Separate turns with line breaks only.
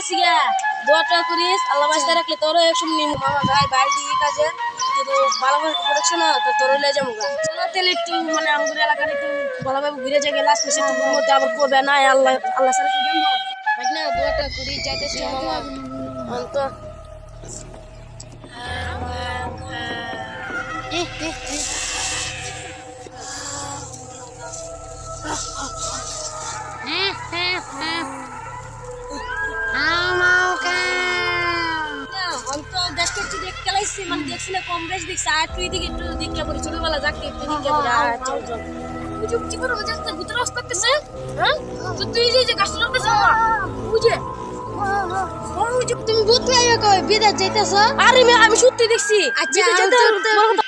যাইতেছি গা দোয়াটা করিস আল্লাহ বাঁচতে রাখলে তোরও একসম নিমু মামা ভাই ভাই দিয়ে কাজে কিন্তু ভালোভাবে পড়াচ্ছে না তো তোর লয়ে যাবো গা চলো তাহলে একটু মানে আমাদের এলাকার একটু ভালোভাবে ঘুরে যাই লাস্ট মাসে একটু মধ্যে আবার করবে না আল্লাহ আল্লাহ স্যার ভাই না দোয়াটা করি যাইতেছি মামা অন্ত মানে দেখছি না কম বেশ দেখছি আর তুই দিকে একটু দেখলে পরে ছোটবেলা যাকে একটু দেখলে পরে আর চল চল বুঝু কি করে বুঝাস না ভিতরে আসতে করতেছে হ্যাঁ তো তুই যে গাছ লাগতেছ না বুঝে তুমি ভূত পেয়ে কই বিদেশ যাইতেছ আরে আমি সত্যি দেখছি আচ্ছা